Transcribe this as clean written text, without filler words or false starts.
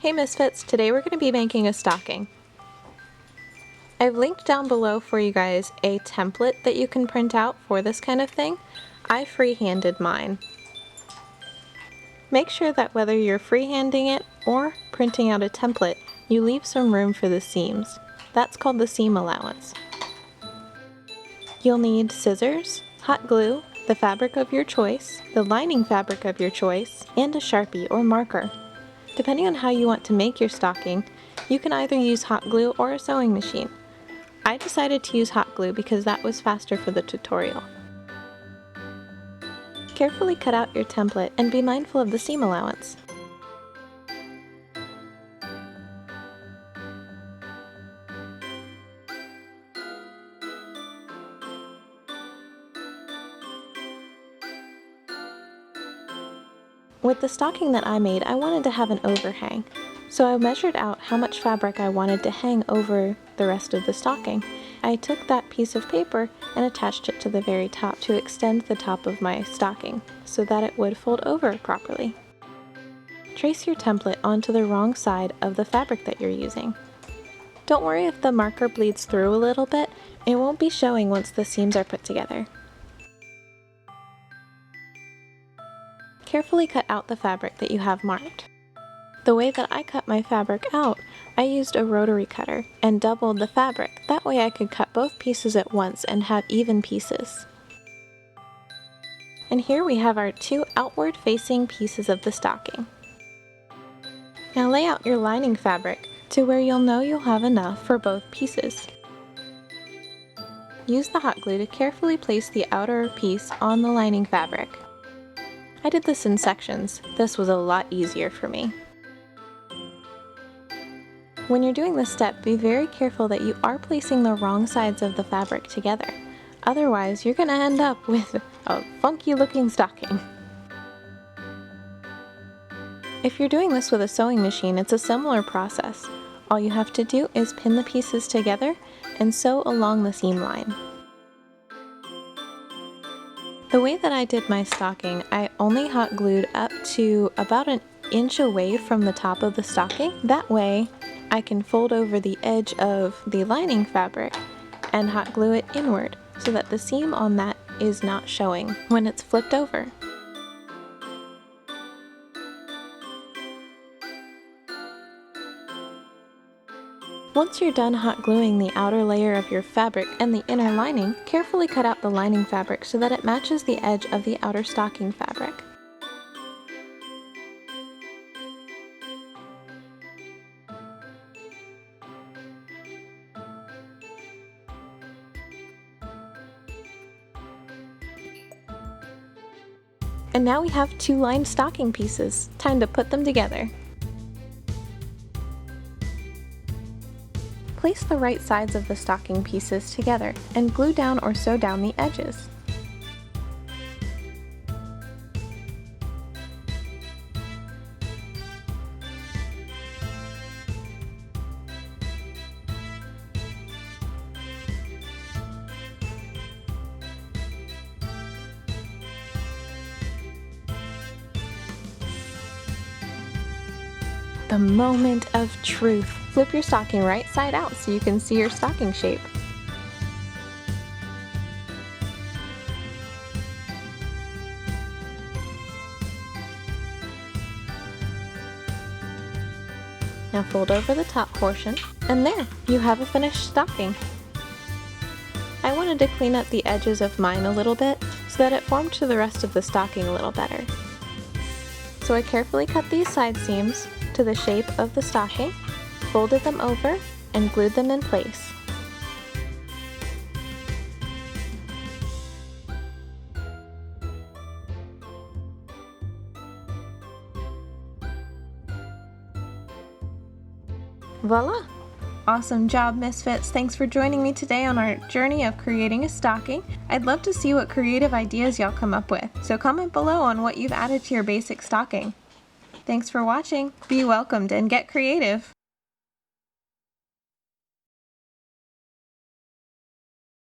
Hey Misfits, today we're going to be making a stocking. I've linked down below for you guys a template that you can print out for this kind of thing. I freehanded mine. Make sure that whether you're freehanding it or printing out a template, you leave some room for the seams. That's called the seam allowance. You'll need scissors, hot glue, the fabric of your choice, the lining fabric of your choice, and a Sharpie or marker. Depending on how you want to make your stocking, you can either use hot glue or a sewing machine. I decided to use hot glue because that was faster for the tutorial. Carefully cut out your template and be mindful of the seam allowance. With the stocking that I made, I wanted to have an overhang, so I measured out how much fabric I wanted to hang over the rest of the stocking. I took that piece of paper and attached it to the very top to extend the top of my stocking so that it would fold over properly. Trace your template onto the wrong side of the fabric that you're using. Don't worry if the marker bleeds through a little bit, it won't be showing once the seams are put together. Carefully cut out the fabric that you have marked. The way that I cut my fabric out, I used a rotary cutter and doubled the fabric. That way I could cut both pieces at once and have even pieces. And here we have our two outward facing pieces of the stocking. Now lay out your lining fabric to where you'll know you'll have enough for both pieces. Use the hot glue to carefully place the outer piece on the lining fabric. I did this in sections. This was a lot easier for me. When you're doing this step, be very careful that you are placing the wrong sides of the fabric together. Otherwise, you're going to end up with a funky looking stocking. If you're doing this with a sewing machine, it's a similar process. All you have to do is pin the pieces together and sew along the seam line. The way that I did my stocking, I only hot glued up to about an inch away from the top of the stocking. That way I can fold over the edge of the lining fabric and hot glue it inward so that the seam on that is not showing when it's flipped over. Once you're done hot gluing the outer layer of your fabric and the inner lining, carefully cut out the lining fabric so that it matches the edge of the outer stocking fabric. And now we have two lined stocking pieces. Time to put them together. Place the right sides of the stocking pieces together and glue down or sew down the edges. The moment of truth. Flip your stocking right side out so you can see your stocking shape. Now fold over the top portion, and there, you have a finished stocking. I wanted to clean up the edges of mine a little bit so that it formed to the rest of the stocking a little better. So I carefully cut these side seams to the shape of the stocking, folded them over, and glued them in place. Voila! Awesome job, Misfits! Thanks for joining me today on our journey of creating a stocking. I'd love to see what creative ideas y'all come up with, so comment below on what you've added to your basic stocking. Thanks for watching, be welcomed, and get creative!